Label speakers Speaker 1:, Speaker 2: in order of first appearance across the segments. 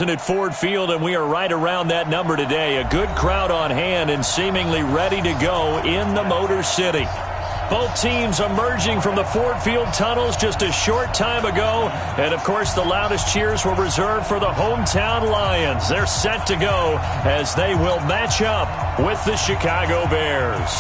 Speaker 1: At Ford Field, and we are right around that number today. A good crowd on hand and seemingly ready to go in the Motor City. Both teams emerging from the Ford Field tunnels just a short time ago. And, of course, the loudest cheers were reserved for the hometown Lions. They're set to go as they will match up with the Chicago Bears.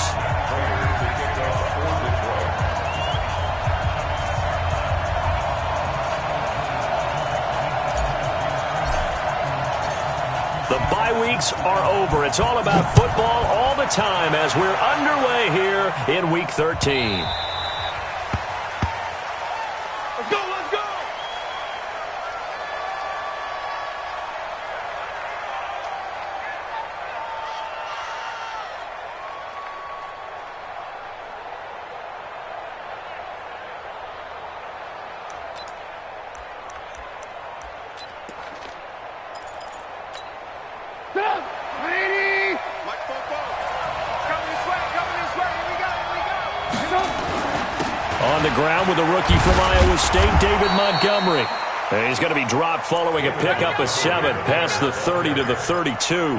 Speaker 1: The bye weeks are over. It's all about football all the time as we're underway here in Week 13.
Speaker 2: Let's go, let's go!
Speaker 1: On the ground with a rookie from Iowa State, David Montgomery. He's going to be dropped following a pickup of 7 past the 30 to the 32.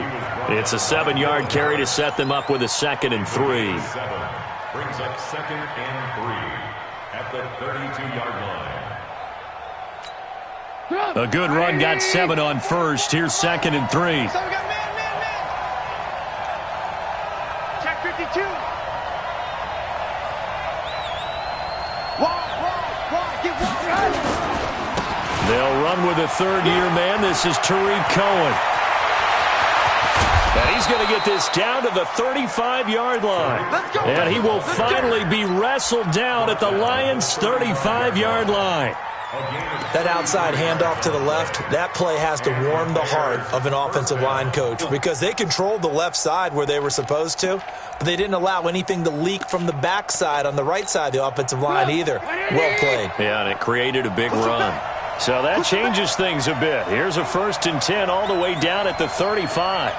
Speaker 1: It's a 7-yard carry to set them up with a 2nd and 3.
Speaker 3: Brings up 2nd and 3 at the 32-yard line.
Speaker 1: A good run got 7 on first. Here's 2nd and 3.
Speaker 2: So we got man. Check 52.
Speaker 1: They'll run with a third-year man. This is Tariq Cohen. And he's going to get this down to the 35-yard line. And he will finally be wrestled down at the Lions' 35-yard line.
Speaker 4: That outside handoff to the left, that play has to warm the heart of an offensive line coach because they controlled the left side where they were supposed to, but they didn't allow anything to leak from the backside on the right side of the offensive line either. Well played.
Speaker 1: Yeah, and it created a big run. So that changes things a bit. Here's a 1st and 10 all the way down at the 35.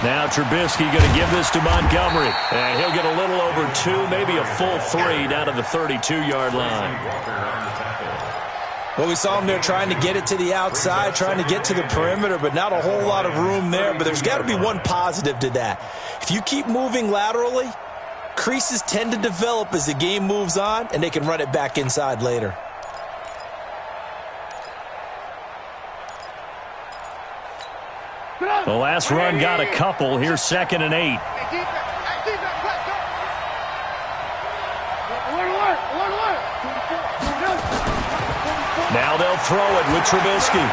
Speaker 1: Now Trubisky going to give this to Montgomery. And he'll get a little over 2, maybe a full 3 down to the 32-yard line.
Speaker 4: Well, we saw him there trying to get it to the outside, trying to get to the perimeter, but not a whole lot of room there. But there's got to be one positive to that. If you keep moving laterally, creases tend to develop as the game moves on, and they can run it back inside later.
Speaker 1: The last run got a couple. Here's 2nd and 8. Now they'll throw it with Trubisky.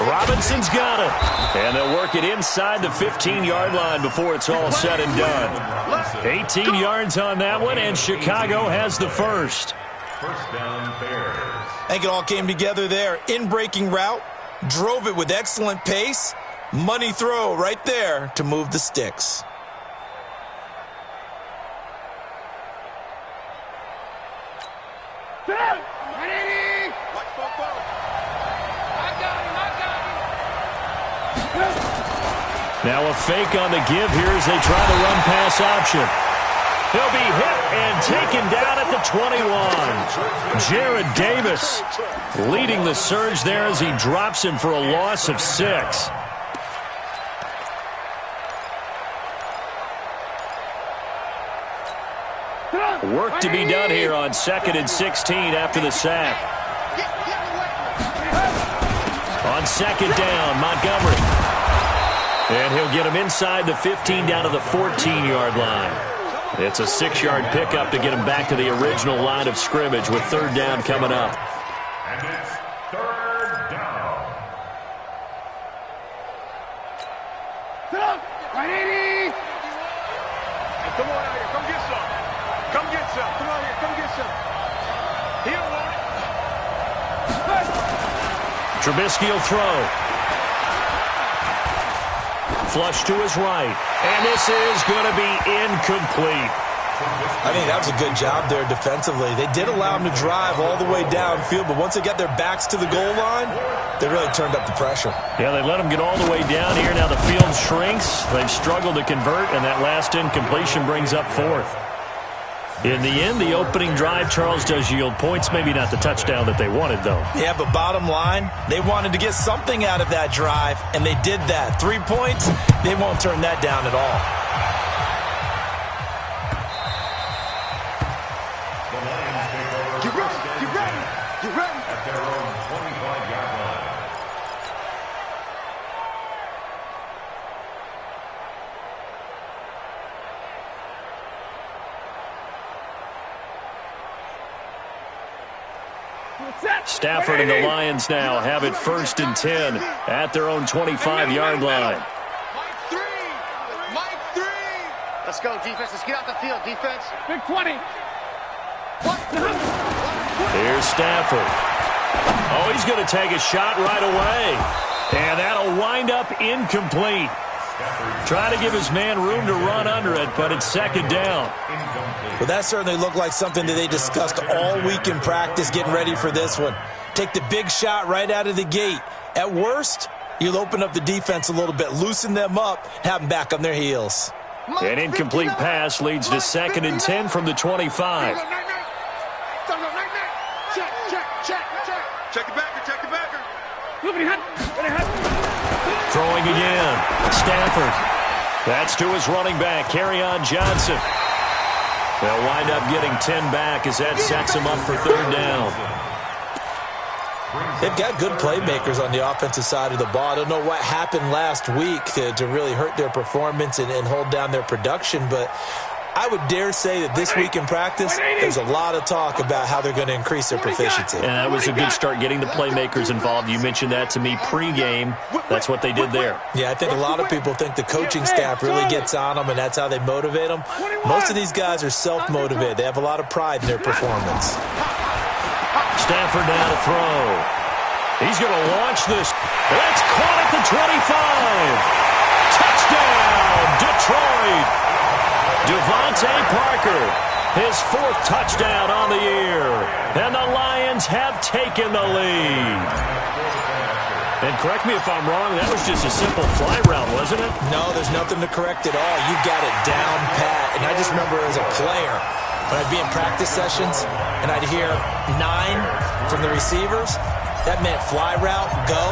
Speaker 1: Robinson's got it. And they'll work it inside the 15-yard line before it's all said and done. 18 yards on that one, and Chicago has the first.
Speaker 3: First down, Bears.
Speaker 4: I think it all came together there. In-breaking route, drove it with excellent pace. Money throw right there to move the sticks.
Speaker 1: Now a fake on the give here as they try the run-pass option. He'll be hit and taken down at the 21. Jared Davis leading the surge there as he drops him for a loss of 6. Work to be done here on 2nd and 16 after the sack. On 2nd down, Montgomery. And he'll get him inside the 15 down to the 14-yard line. It's a 6-yard pickup to get him back to the original line of scrimmage with 3rd down coming up.
Speaker 3: And it's 3rd down.
Speaker 2: Come on out here. Come get some. Come get some. Come on here. Come get some. He don't want it.
Speaker 1: Trubisky will throw. Flush to his right. And this is going to be incomplete.
Speaker 4: I think that was a good job there defensively. They did allow them to drive all the way downfield, but once they got their backs to the goal line, they really turned up the pressure.
Speaker 1: Yeah, they let them get all the way down here. Now the field shrinks. They've struggled to convert, and that last incompletion brings up fourth. In the end, the opening drive, Charles, does yield points. Maybe not the touchdown that they wanted, though.
Speaker 4: Yeah, but bottom line, they wanted to get something out of that drive, and they did that. 3 points, they won't turn that down at all.
Speaker 1: Stafford and the Lions now have it 1st and 10 at their own 25-yard line.
Speaker 2: Mike 3.
Speaker 5: Let's go, defense. Let's get out the field, defense.
Speaker 2: Big 20.
Speaker 1: Here's Stafford. Oh, he's going to take a shot right away. And that'll wind up incomplete. Trying to give his man room to run under it, but it's 2nd down.
Speaker 4: Well, that certainly looked like something that they discussed all week in practice getting ready for this one. Take the big shot right out of the gate. At worst, you'll open up the defense a little bit, loosen them up, have them back on their heels.
Speaker 1: An incomplete pass leads to 2nd and 10 from the 25.
Speaker 2: Check the backer.
Speaker 1: Throwing again. Stafford. That's to his running back, Kerryon Johnson. They'll wind up getting 10 back as that sets him up for 3rd down.
Speaker 4: They've got good playmakers on the offensive side of the ball. I don't know what happened last week to really hurt their performance and hold down their production, but I would dare say that this week in practice, there's a lot of talk about how they're going to increase their proficiency.
Speaker 1: And that was a good start, getting the playmakers involved. You mentioned that to me pregame. That's what they did there.
Speaker 4: Yeah, I think a lot of people think the coaching staff really gets on them, and that's how they motivate them. Most of these guys are self-motivated. They have a lot of pride in their performance.
Speaker 1: Stafford now to throw. He's going to launch this. That's caught at the 25. Touchdown, Detroit. Devontae Parker, his 4th touchdown on the year. And the Lions have taken the lead. And correct me if I'm wrong, that was just a simple fly route, wasn't it?
Speaker 4: No, there's nothing to correct at all. You got it down pat. And I just remember as a player, when I'd be in practice sessions and I'd hear 9 from the receivers, that meant fly route, go,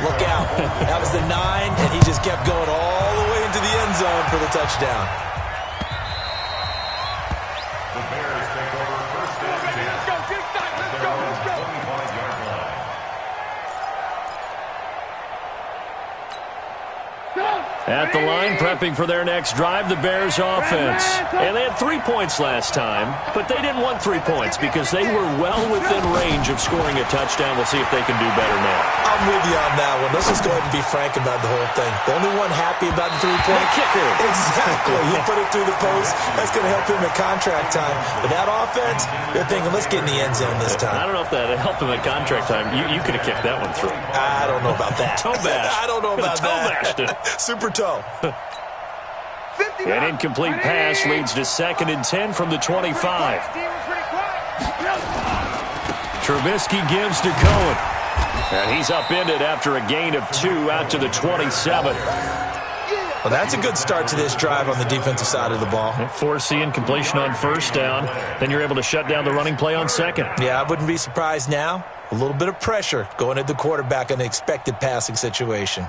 Speaker 4: look out. That was the 9, and he just kept going all the way into the end zone for the touchdown.
Speaker 3: The Bears take over 1st and 10.
Speaker 2: Let's go.
Speaker 3: 25-yard line.
Speaker 1: At the line, prepping for their next drive, the Bears offense. And they had 3 points last time, but they didn't want 3 points because they were well within range of scoring a touchdown. We'll see if they can do better now.
Speaker 4: I'm with you on that one. Let's just go ahead and be frank about the whole thing. The only one happy about the 3-point
Speaker 1: kicker.
Speaker 4: Exactly. You put it through the post. That's going to help him at contract time. But that offense, they're thinking, let's get in the end zone this time.
Speaker 1: I don't know if that helped him at contract time. You could have kicked that one through.
Speaker 4: I don't know about that.
Speaker 1: Toe bash.
Speaker 4: I don't know about
Speaker 1: Toe bashed it.
Speaker 4: Super toe.
Speaker 1: An incomplete pass leads to 2nd and 10 from the 25. Trubisky gives to Cohen. And he's upended after a gain of 2 out to the 27.
Speaker 4: Well, that's a good start to this drive on the defensive side of the ball.
Speaker 1: Force the incompletion on 1st down. Then you're able to shut down the running play on 2nd.
Speaker 4: Yeah, I wouldn't be surprised now. A little bit of pressure going at the quarterback in an expected passing situation.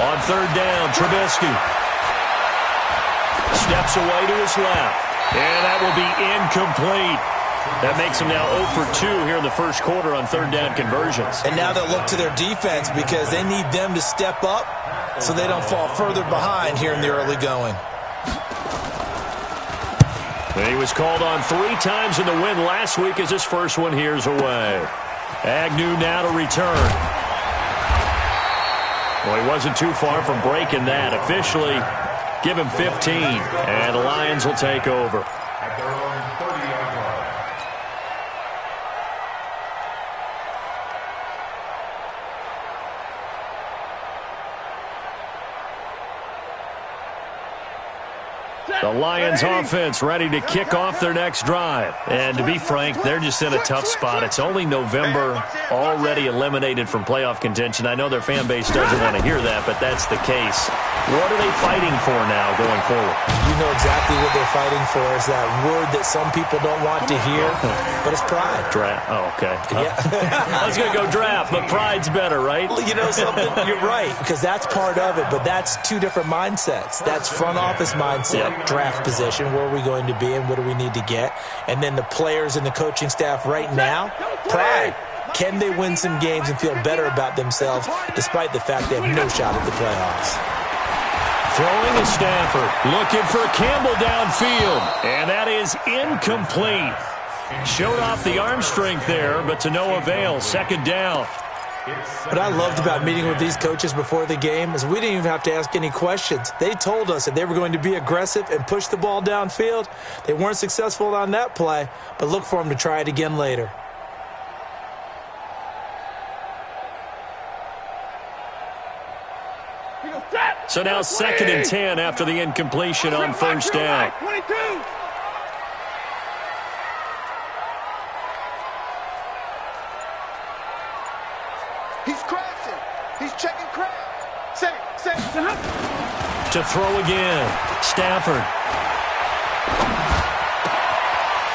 Speaker 1: On 3rd down, Trubisky steps away to his left. And that will be incomplete. That makes him now 0 for 2 here in the 1st quarter on 3rd down conversions.
Speaker 4: And now they'll look to their defense because they need them to step up so they don't fall further behind here in the early going.
Speaker 1: He was called on 3 times in the win last week as his first one here's away. Agnew now to return. Well, he wasn't too far from breaking that. Officially, give him 15, and the Lions will take over.
Speaker 3: At their own 30-yard line.
Speaker 1: The Lions offense ready to kick off their next drive. And to be frank, they're just in a tough spot. It's only November, already eliminated from playoff contention. I know their fan base doesn't want to hear that, but that's the case. What are they fighting for now going forward?
Speaker 4: You know exactly what they're fighting for is that word that some people don't want to hear, but it's pride.
Speaker 1: Draft. Oh, okay.
Speaker 4: Yeah.
Speaker 1: I was going to go draft, but pride's better, right?
Speaker 4: You know something? You're right, because that's part of it, but that's two different mindsets. That's front office mindset, draft position, where are we going to be and what do we need to get? And then the players and the coaching staff right now, pride. Can they win some games and feel better about themselves despite the fact they have no shot at the playoffs?
Speaker 1: Throwing to Stafford, looking for Campbell downfield, and that is incomplete. Showed off the arm strength there, but to no avail. Second down.
Speaker 4: What I loved about meeting with these coaches before the game is we didn't even have to ask any questions. They told us that they were going to be aggressive and push the ball downfield. They weren't successful on that play, but look for them to try it again later.
Speaker 1: So now 2nd and 10 after the incompletion on first down.
Speaker 2: 22. He's crashing. He's checking crash. Say.
Speaker 1: To throw again, Stafford.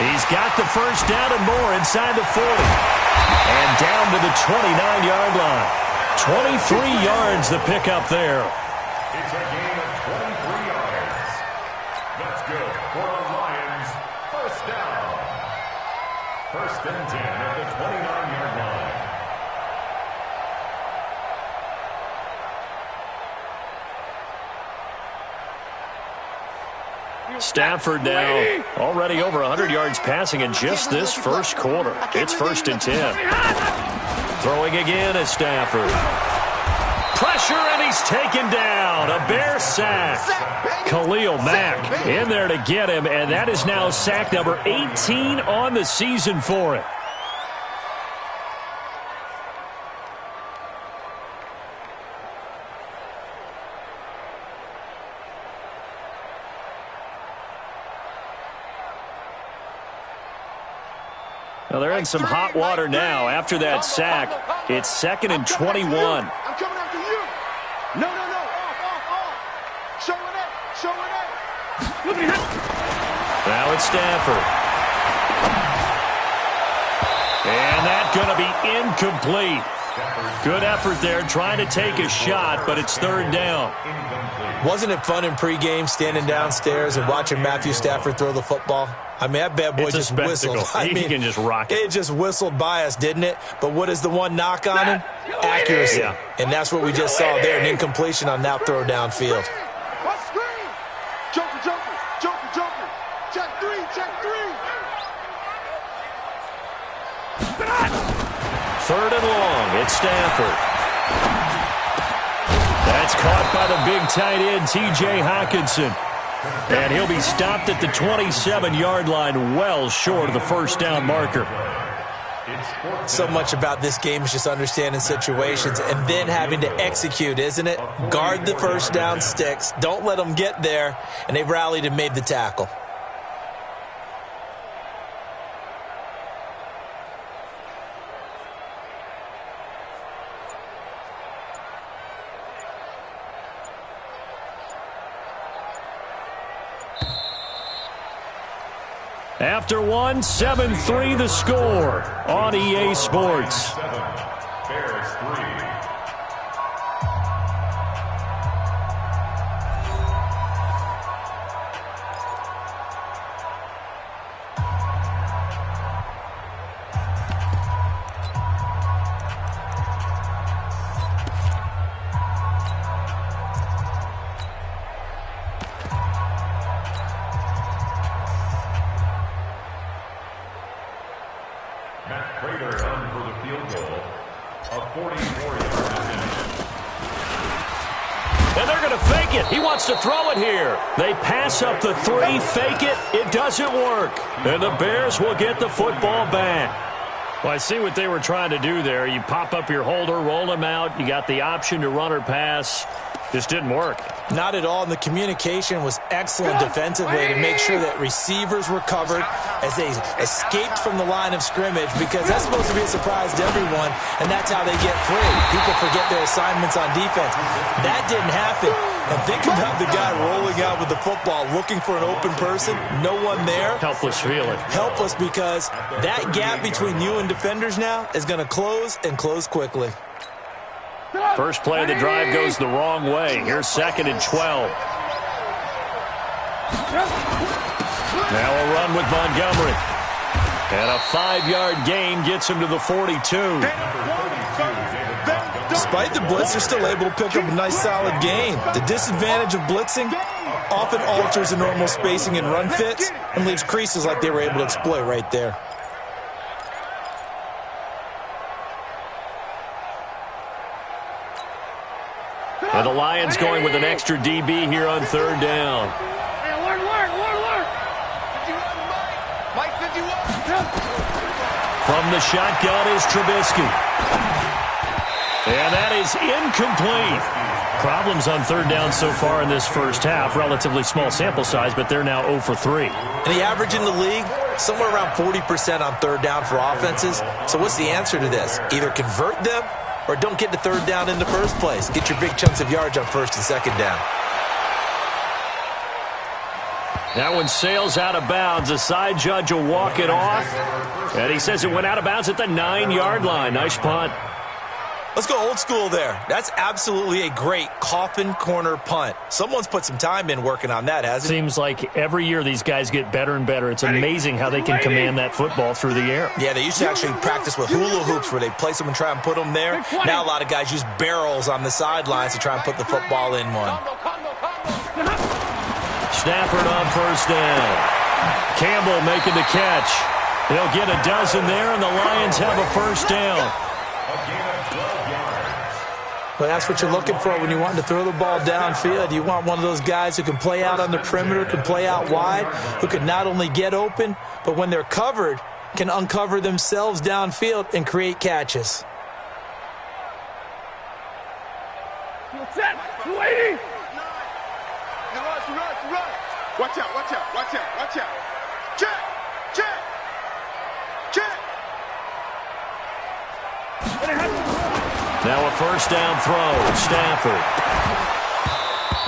Speaker 1: He's got the first down and more inside the 40. And down to the 29-yard line. 23 yards the pickup there.
Speaker 3: It's a gain of 23 yards. That's good for the Lions. First down. 1st and 10 at the 29-yard line.
Speaker 1: Stafford now already over 100 yards passing in just this first quarter. It's 1st and 10. Throwing again is Stafford. Pressure, and he's taken down. A Bear sack. Khalil Mack in there to get him, and that is now sack number 18 on the season for him. Well, they're in some hot water now. After that sack, it's 2nd and 21.
Speaker 2: I'm coming after you. No. Off. Show it up.
Speaker 1: Now it's Stafford. And that's going to be incomplete. Good effort there, trying to take a shot, but it's 3rd down.
Speaker 4: Wasn't it fun in pregame standing downstairs and watching Matthew Stafford throw the football? I mean, that bad boy just whistled.
Speaker 1: He can just rock it.
Speaker 4: It just whistled by us, didn't it? But what is the one knock on him? Accuracy.
Speaker 1: Yeah.
Speaker 4: And that's what we just saw there, an incompletion on that throw downfield.
Speaker 2: Joker. Check three.
Speaker 1: 3rd and long. It's Stafford. That's caught by the big tight end, T.J. Hockenson. And he'll be stopped at the 27-yard line, well short of the first down marker.
Speaker 4: So much about this game is just understanding situations and then having to execute, isn't it? Guard the first down sticks. Don't let them get there. And they rallied and made the tackle.
Speaker 1: After one, 7-3 the score on EA Sports.
Speaker 3: 7, Bears 3. Matt Prater on for the field goal. A 44-yard decision.
Speaker 1: And they're going to fake it. He wants to throw it here. They pass up the 3, fake it. It doesn't work. And the Bears will get the football back. Well, I see what they were trying to do there. You pop up your holder, roll him out. You got the option to run or pass. Just didn't work.
Speaker 4: Not at all, and the communication was excellent defensively to make sure that receivers were covered as they escaped from the line of scrimmage, because that's supposed to be a surprise to everyone, and that's how they get free. People forget their assignments on defense. That didn't happen. And think about the guy rolling out with the football, looking for an open person, no one there.
Speaker 1: Helpless feeling.
Speaker 4: Helpless, because that gap between you and defenders now is going to close, and close quickly.
Speaker 1: First play of the drive goes the wrong way. Here's 2nd and 12. Now a run with Montgomery. And a 5-yard gain gets him to the 42.
Speaker 4: Despite the blitz, they're still able to pick up a nice solid gain. The disadvantage of blitzing often alters the normal spacing and run fits and leaves creases like they were able to exploit right there.
Speaker 1: And the Lions going with an extra DB here on 3rd down. From the shotgun is Trubisky. And that is incomplete. Problems on 3rd down so far in this first half. Relatively small sample size, but they're now 0 for 3.
Speaker 4: And the average in the league, somewhere around 40% on 3rd down for offenses. So what's the answer to this? Either convert them or don't get to 3rd down in the first place. Get your big chunks of yards on 1st and 2nd down.
Speaker 1: That one sails out of bounds. The side judge will walk it off. And he says it went out of bounds at the 9-yard line. Nice punt.
Speaker 4: Let's go old school there. That's absolutely a great coffin corner punt. Someone's put some time in working on that, hasn't it?
Speaker 1: Seems like every year these guys get better and better. It's amazing how they can command that football through the air.
Speaker 4: Yeah, they used to actually practice with hula hoops where they place them and try and put them there. Now a lot of guys use barrels on the sidelines to try and put the football in one.
Speaker 1: Stafford on 1st down. Campbell making the catch. They'll get a dozen there, and the Lions have a 1st down.
Speaker 4: Well, that's what you're looking for when you want to throw the ball downfield. You want one of those guys who can play out on the perimeter, can play out wide, who can not only get open, but when they're covered, can uncover themselves downfield and create catches.
Speaker 2: Lady! Watch out, watch out, watch out, watch out. Check, check, check.
Speaker 1: Now a 1st down throw, Stafford.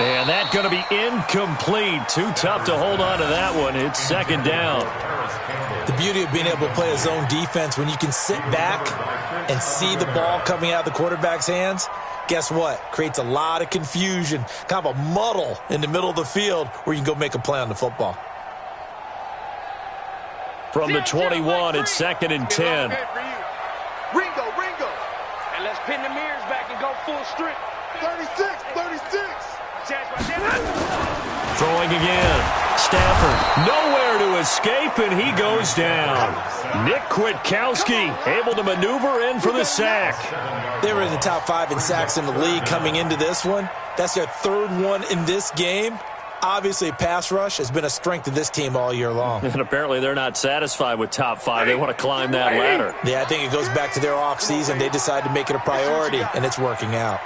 Speaker 1: And that's going to be incomplete. Too tough to hold on to that one. It's 2nd down.
Speaker 4: The beauty of being able to play a zone defense, when you can sit back and see the ball coming out of the quarterback's hands, guess what? Creates a lot of confusion, kind of a muddle in the middle of the field where you can go make a play on the football.
Speaker 1: From the 21, it's 2nd and 10.
Speaker 2: Ringo. And let's pin the mirrors back and go full strength. 36.
Speaker 1: Throwing again. Stafford nowhere to escape, and he goes down. Nick Kwiatkowski able to maneuver in for the sack.
Speaker 4: They were in the top 5 in sacks in the league coming into this one. That's their 3rd one in this game. Obviously, pass rush has been a strength of this team all year long.
Speaker 1: And apparently they're not satisfied with top 5. They want to climb that ladder.
Speaker 4: Yeah, I think it goes back to their offseason. They decided to make it a priority, and it's working out.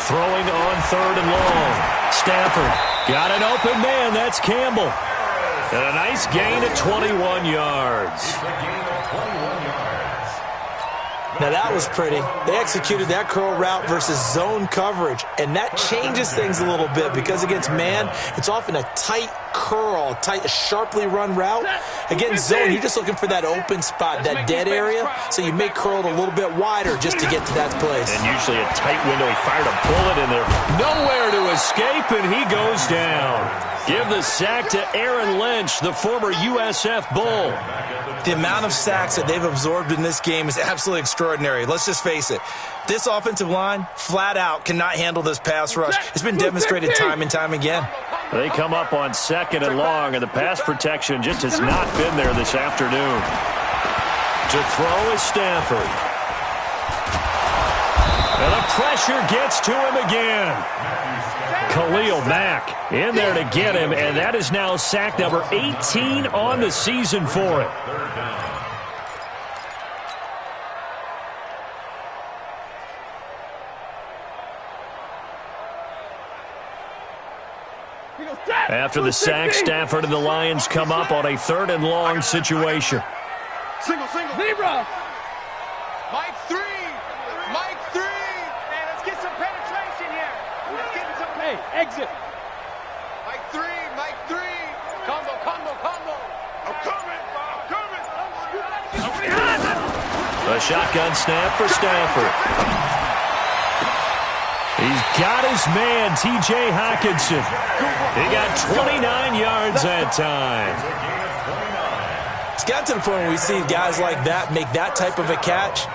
Speaker 1: Throwing on 3rd and long. Stafford got an open man. That's Campbell. And a nice gain of 21 yards.
Speaker 4: Now that was pretty. They executed that curl route versus zone coverage, and that changes things a little bit because against man, it's often a tight curl, a sharply run route. Against zone, you're just looking for that open spot, that dead area, so you may curl it a little bit wider just to get to that place.
Speaker 1: And usually a tight window. He fired a bullet in there. Nowhere to escape, and he goes down. Give the sack to Aaron Lynch, the former USF Bull.
Speaker 4: The amount of sacks that they've absorbed in this game is absolutely extraordinary. Let's just face it. This offensive line, flat out, cannot handle this pass rush. It's been demonstrated time and time again.
Speaker 1: They come up on 2nd and long, and the pass protection just has not been there this afternoon. To throw is Stafford. And the pressure gets to him again. Khalil Mack in there to get him, and that is now sack number 18 on the season for him. After the sack, Stafford and the Lions come up on a 3rd and long situation.
Speaker 2: Single.
Speaker 6: Zebra.
Speaker 2: Mike 3. Man, let's get some penetration here. Let's get some.
Speaker 6: Hey, exit.
Speaker 2: Mike 3. Combo. I'm coming.
Speaker 1: A shotgun snap for Stafford. He's got his man, T.J. Hockenson. He got 29 yards that time.
Speaker 4: It's got to the point where we see guys like that make that type of a catch.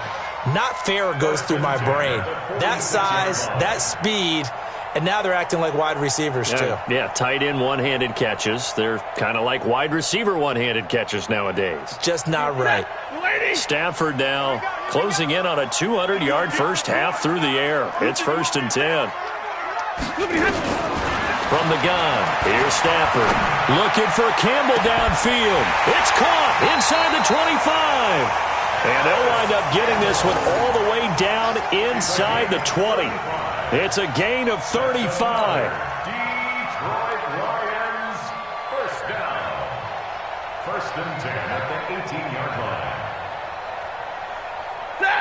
Speaker 4: Not fair goes through my brain. That size, that speed, and now they're acting like wide receivers too.
Speaker 1: Yeah, tight end one-handed catches. They're kind of like wide receiver one-handed catches nowadays.
Speaker 4: Just not right.
Speaker 1: Stafford now closing in on a 200-yard first half through the air. It's 1st and 10. From the gun, here's Stafford. Looking for Campbell downfield. It's caught inside the 25. And they'll wind up getting this one all the way down inside the 20. It's a gain of 35.
Speaker 3: Detroit Lions, first down. 1st and 10 at the 18-yard line.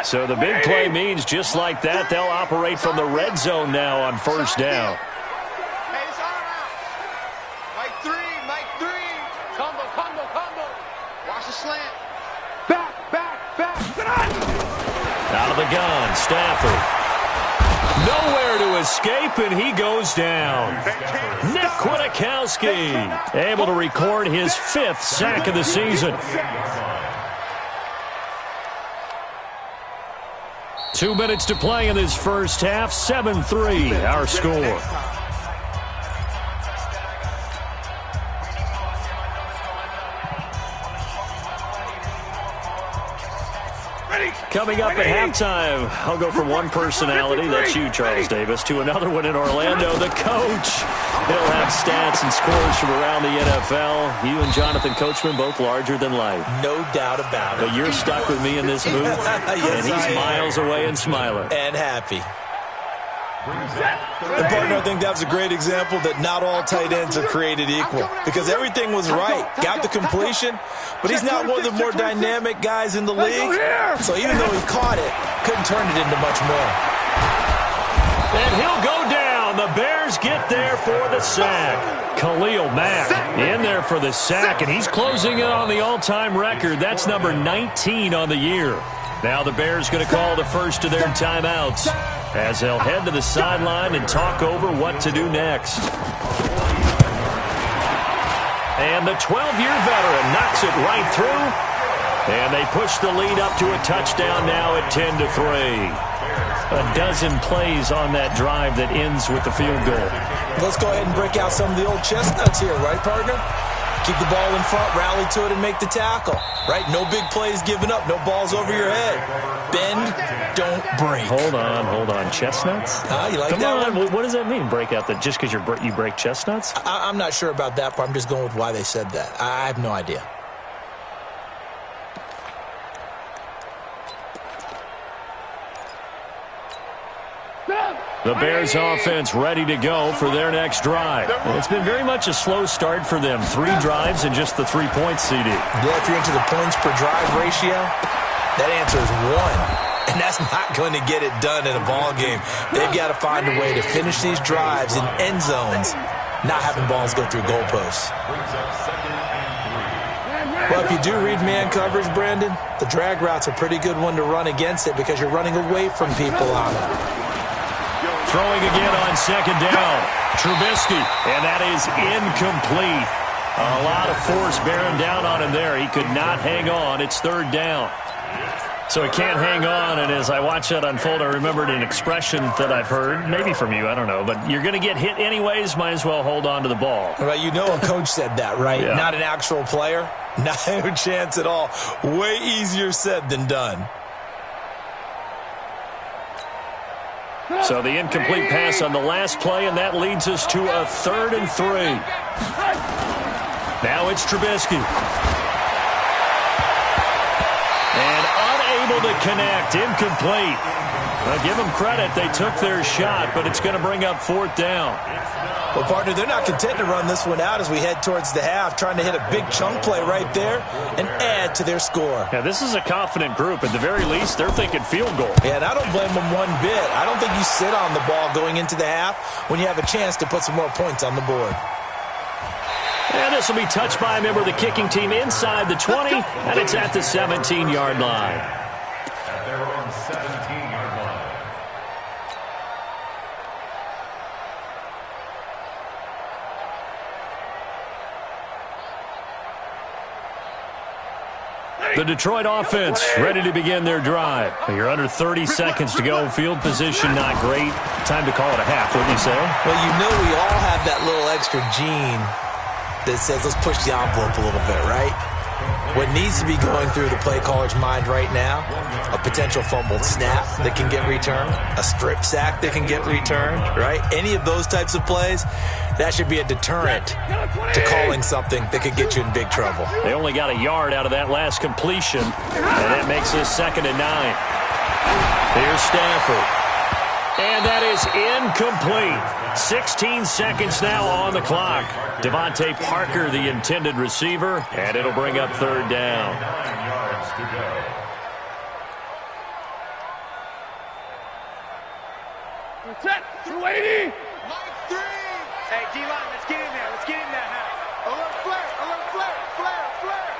Speaker 1: So the big play means just like that, they'll operate from the red zone now on 1st down.
Speaker 2: Hey, it's all out. Mike 3. Combo. Watch the slant. Back.
Speaker 1: Out of the gun, Stafford. Nowhere to escape, and he goes down. Nick Kwiatkowski able to record his 5th sack of the season. 2 minutes to play in this first half. 7-3 our score. Coming up at halftime, I'll go from one personality, that's you, Charles Davis, to another one in Orlando, the coach. He'll have stats and scores from around the NFL. You and Jonathan Coachman, both larger than life.
Speaker 4: No doubt about it.
Speaker 1: But you're stuck with me in this booth,
Speaker 4: Yes,
Speaker 1: and he's miles away and smiling.
Speaker 4: And happy. And partner, I think that was a great example that not all tight ends are created equal, because everything was right. Got the completion, but he's not one of the more dynamic guys in the league. So even though he caught it, couldn't turn it into much more.
Speaker 1: And he'll go down. The Bears get there for the sack. Khalil Mack in there for the sack, and he's closing in on the all-time record. That's number 19 on the year. Now the Bears going to call the first of their timeouts as they'll head to the sideline and talk over what to do next. And the 12-year veteran knocks it right through, and they push the lead up to a touchdown now at 10-3. A dozen plays on that drive that ends with the field goal.
Speaker 4: Let's go ahead and break out some of the old chestnuts here, right, partner? Keep the ball in front, rally to it, and make the tackle. Right? No big plays given up. No balls over your head. Bend, don't break.
Speaker 1: Hold on. Chestnuts?
Speaker 4: You like
Speaker 1: Come
Speaker 4: that
Speaker 1: on.
Speaker 4: one?
Speaker 1: What does that mean, break out? Just because you break chestnuts?
Speaker 4: I'm not sure about that part. I'm just going with why they said that. I have no idea.
Speaker 1: The Bears offense ready to go for their next drive. Well, it's been very much a slow start for them. 3 drives and just the 3 points, CD.
Speaker 4: Yeah, if you're into the points per drive ratio, that answer is 1. And that's not going to get it done in a ball game. They've got to find a way to finish these drives in end zones, not having balls go through goalposts. Well, if you do read man coverage, Brandon, the drag route's a pretty good one to run against it because you're running away from people on it.
Speaker 1: Throwing again on 2nd down. Trubisky, and that is incomplete. A lot of force bearing down on him there. He could not hang on. It's 3rd down. So he can't hang on, and as I watch that unfold, I remembered an expression that I've heard, maybe from you, I don't know, but you're going to get hit anyways, might as well hold on to the ball.
Speaker 4: Well, you know a coach said that, right?
Speaker 1: Yeah.
Speaker 4: Not an actual player. No chance at all. Way easier said than done.
Speaker 1: So the incomplete pass on the last play, and that leads us to a 3rd and 3. Now it's Trubisky. And unable to connect, incomplete. Well, give them credit, they took their shot, but it's going to bring up 4th down.
Speaker 4: Well, partner, they're not content to run this one out as we head towards the half, trying to hit a big chunk play right there and add to their score.
Speaker 1: Yeah, this is a confident group. At the very least, they're thinking field goal.
Speaker 4: Yeah, and I don't blame them one bit. I don't think you sit on the ball going into the half when you have a chance to put some more points on the board.
Speaker 1: And this will be touched by a member of the kicking team inside the 20, and it's at the 17-yard line.
Speaker 3: At their own 17-yard line.
Speaker 1: The Detroit offense ready to begin their drive. You're under 30 seconds to go. Field position not great. Time to call it a half, wouldn't you say?
Speaker 4: Well, you know we all have that little extra gene that says let's push the envelope a little bit, right? What needs to be going through the play caller's mind right now, a potential fumbled snap that can get returned, a strip sack that can get returned, right? Any of those types of plays, that should be a deterrent to calling something that could get you in big trouble.
Speaker 1: They only got a yard out of that last completion, and that makes this 2nd and 9. Here's Stafford. And that is incomplete. 16 seconds now on the clock. Devontae Parker, the intended receiver, and it'll bring up 3rd down.
Speaker 3: 9 yards to go.
Speaker 2: That's it. 280.
Speaker 5: Mike 3. Hey, D-line, let's get in there. Let's get in there now. Alert flare. Alert flare. Flare. Flare.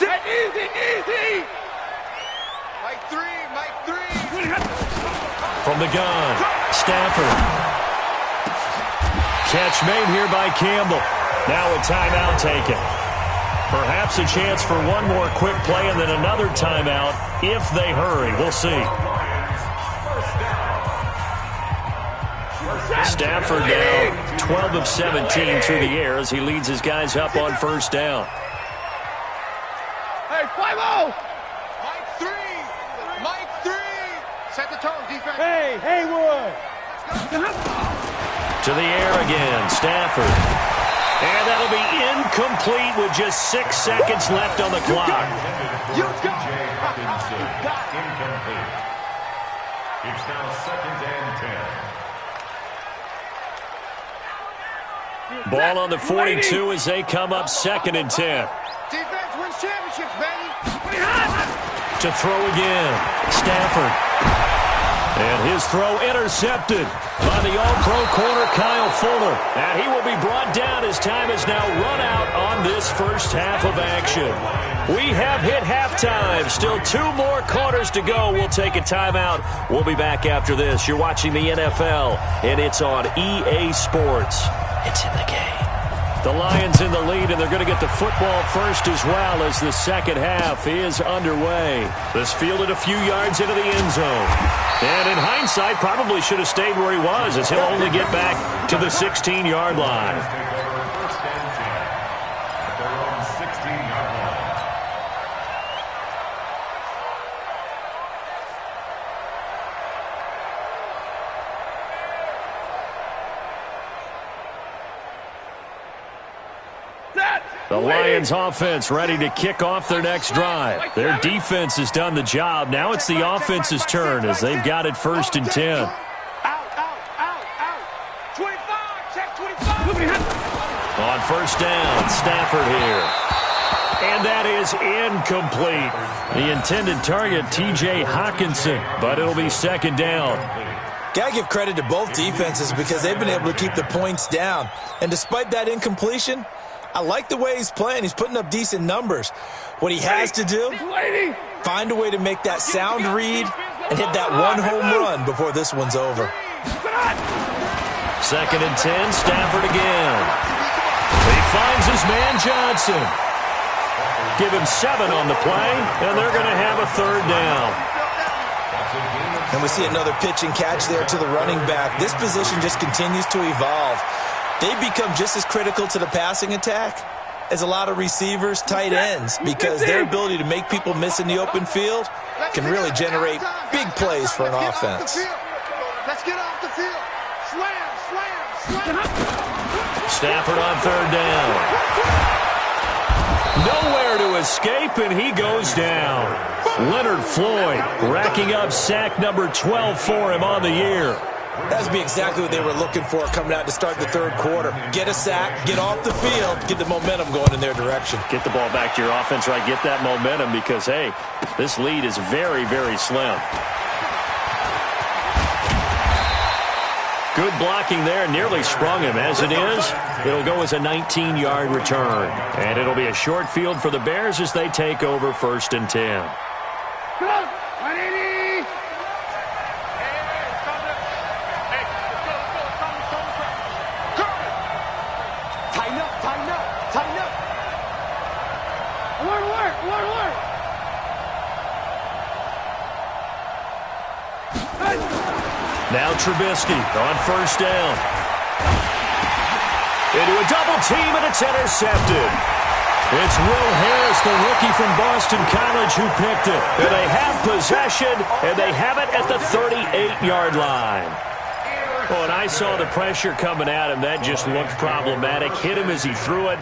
Speaker 2: Sit easy.
Speaker 5: Mike 3. Mike 3.
Speaker 1: From the gun, Stafford. Catch made here by Campbell. Now a timeout taken. Perhaps a chance for one more quick play and then another timeout if they hurry. We'll see. Stafford now 12 of 17 through the air as he leads his guys up on 1st down.
Speaker 2: Hey, 5-0.
Speaker 5: Mike 3. Mike 3. Set the tone, defense.
Speaker 2: Hey, Haywood.
Speaker 1: To the air again, Stafford. And that'll be incomplete with just 6 seconds left on the clock.
Speaker 3: Incomplete. It's now 2nd and 10.
Speaker 1: Ball on the 42 as they come up 2nd and 10.
Speaker 5: Defense wins championships, baby.
Speaker 1: To throw again, Stafford. And his throw intercepted by the all-pro corner, Kyle Fuller. And he will be brought down as time has now run out on this first half of action. We have hit halftime. Still 2 more quarters to go. We'll take a timeout. We'll be back after this. You're watching the NFL, and it's on EA Sports. It's in the game. The Lions in the lead, and they're going to get the football first as well as the second half is underway. This fielded a few yards into the end zone. And in hindsight, probably should have stayed where he was as he'll only get back to the 16-yard line.
Speaker 3: First and 10 at their own 16-yard line.
Speaker 1: The Lions offense ready to kick off their next drive. Their defense has done the job. Now it's the offense's turn as they've got it 1st and 10.
Speaker 5: Out. 25. Check 25.
Speaker 1: On 1st down, Stafford here. And that is incomplete. The intended target, T.J. Hawkinson, but it'll be 2nd down.
Speaker 4: Got to give credit to both defenses because they've been able to keep the points down. And despite that incompletion, I like the way he's playing. He's putting up decent numbers. What he has to do, find a way to make that sound read and hit that one home run before this one's over.
Speaker 1: 2nd and 10, Stafford again. He finds his man Johnson. Give him 7 on the play, and they're going to have a 3rd down.
Speaker 4: And we see another pitch and catch there to the running back. This position just continues to evolve. They become just as critical to the passing attack as a lot of receivers, tight ends, because their ability to make people miss in the open field can really generate big plays for an offense.
Speaker 5: Let's get off the field. Slam, slam, slam.
Speaker 1: Stafford on third down. Nowhere to escape, and he goes down. Leonard Floyd racking up sack number 12 for him on the year.
Speaker 4: That would be exactly what they were looking for coming out to start the third quarter. Get a sack, get off the field, get the momentum going in their direction.
Speaker 1: Get the ball back to your offense, right? Get that momentum because, hey, this lead is very, very slim. Good blocking there, nearly sprung him. As it is, it'll go as a 19-yard return. And it'll be a short field for the Bears as they take over 1st and 10. Now Trubisky on 1st down. Into a double team, and it's intercepted. It's Will Harris, the rookie from Boston College, who picked it. And they have possession, and they have it at the 38-yard line. Well, and I saw the pressure coming at him. That just looked problematic. Hit him as he threw it,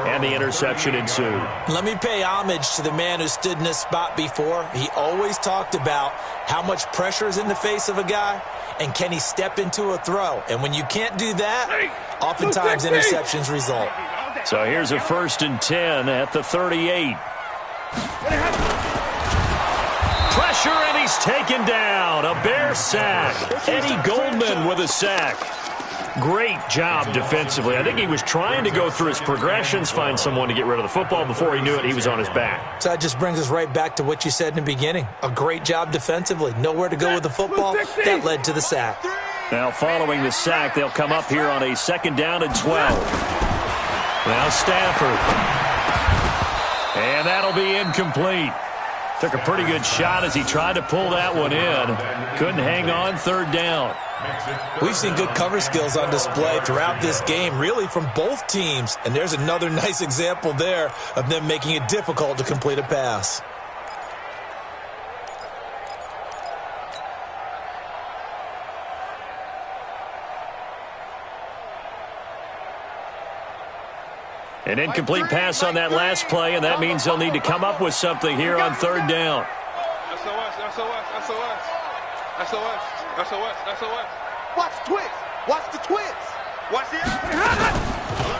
Speaker 1: and the interception ensued.
Speaker 4: Let me pay homage to the man who stood in this spot before. He always talked about how much pressure is in the face of a guy, and can he step into a throw? And when you can't do that, oftentimes interceptions result.
Speaker 1: So here's a 1st and 10 at the 38. Pressure, and he's taken down. A Bear sack. Eddie Goldman with a sack. Great job defensively. I think he was trying to go through his progressions, find someone to get rid of the football. Before he knew it, he was on his back.
Speaker 4: So that just brings us right back to what you said in the beginning. A great job defensively. Nowhere to go with the football. That led to the sack.
Speaker 1: Now following the sack, they'll come up here on a 2nd down and 12. Now Stafford. And that'll be incomplete. Took a pretty good shot as he tried to pull that one in. Couldn't hang on 3rd down.
Speaker 4: We've seen good cover skills on display throughout this game, really from both teams. And there's another nice example there of them making it difficult to complete a pass.
Speaker 1: An incomplete pass on that last play, and that means they'll need to come up with something here on 3rd down.
Speaker 5: SOS. Watch the twins. Watch the twins. Watch the...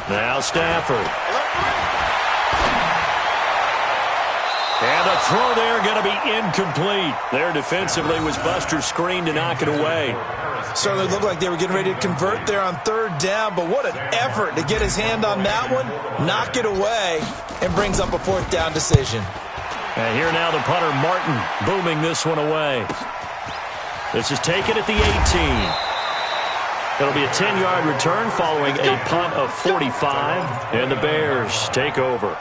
Speaker 1: Now Stafford. And the throw there going to be incomplete. There defensively was Buster's screen to knock it away.
Speaker 4: Certainly looked like they were getting ready to convert there on 3rd down, but what an effort to get his hand on that one, knock it away, and brings up a 4th down decision.
Speaker 1: And here now the punter, Martin, booming this one away. This is taken at the 18. It'll be a 10-yard return following a punt of 45, and the Bears take over.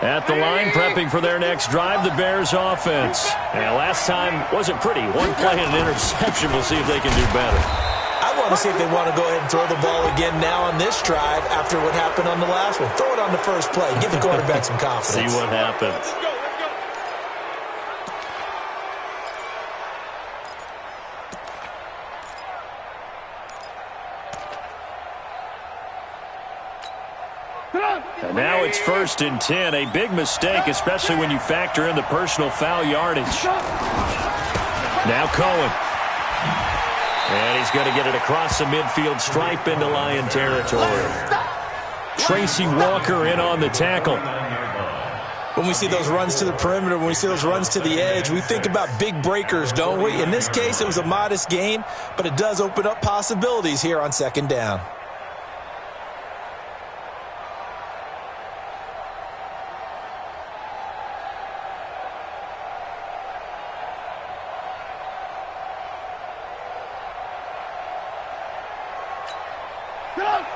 Speaker 1: At the line, prepping for their next drive, the Bears offense. And last time wasn't pretty. One play and an interception. We'll see if they can do better.
Speaker 4: I want to see if they want to go ahead and throw the ball again now on this drive after what happened on the last one. Throw it on the first play. Give the quarterback some confidence.
Speaker 1: See what happens. And now it's 1st and 10. A big mistake, especially when you factor in the personal foul yardage. Now Cohen. And he's going to get it across the midfield stripe into Lion territory. Tracy Walker in on the tackle.
Speaker 4: When we see those runs to the perimeter, when we see those runs to the edge, we think about big breakers, don't we? In this case, it was a modest gain, but it does open up possibilities here on 2nd down.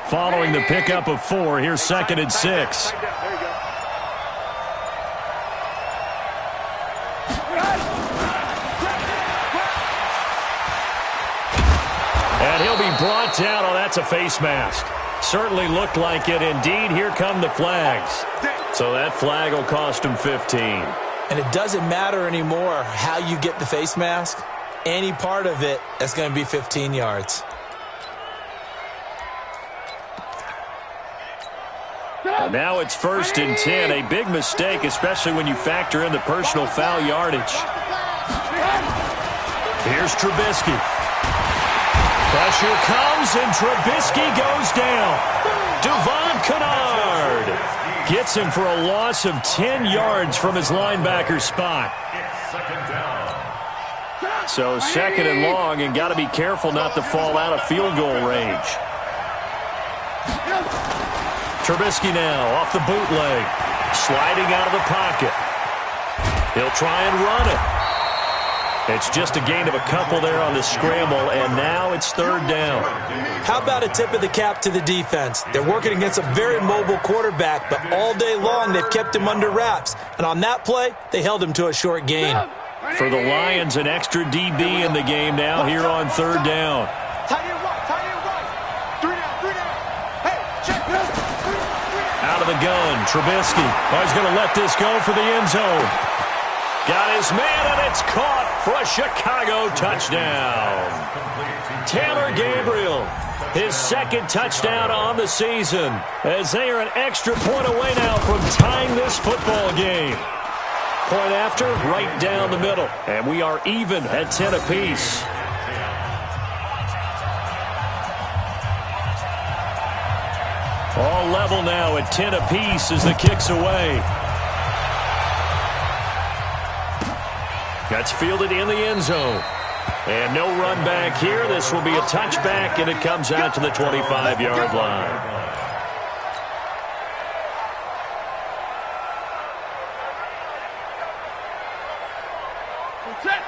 Speaker 1: Following the pickup of 4, here's 2nd and 6. And he'll be brought down. Oh, that's a face mask. Certainly looked like it. Indeed, here come the flags. So that flag will cost him 15.
Speaker 4: And it doesn't matter anymore how you get the face mask. Any part of it, that's going to be 15 yards.
Speaker 1: Now it's 1st and 10. A big mistake, especially when you factor in the personal foul yardage. Here's Trubisky. Pressure comes, and Trubisky goes down. Devon Kennard gets him for a loss of 10 yards from his linebacker spot. So 2nd and long, and got to be careful not to fall out of field goal range. Trubisky now off the bootleg, sliding out of the pocket. He'll try and run it. It's just a gain of a couple there on the scramble, and now it's 3rd down.
Speaker 4: How about a tip of the cap to the defense? They're working against a very mobile quarterback, but all day long they've kept him under wraps. And on that play, they held him to a short gain.
Speaker 1: For the Lions, an extra DB in the game now here on 3rd down. Out of the gun, Trubisky. Oh, he's going to let this go for the end zone. Got his man, and it's caught for a Chicago touchdown. Taylor Gabriel, his 2nd touchdown on the season, as they are an extra point away now from tying this football game. Point after, right down the middle. And we are even at 10 apiece. All level now at 10 apiece as the kick's away. That's fielded in the end zone. And no run back here. This will be a touchback, and it comes out to the 25-yard line.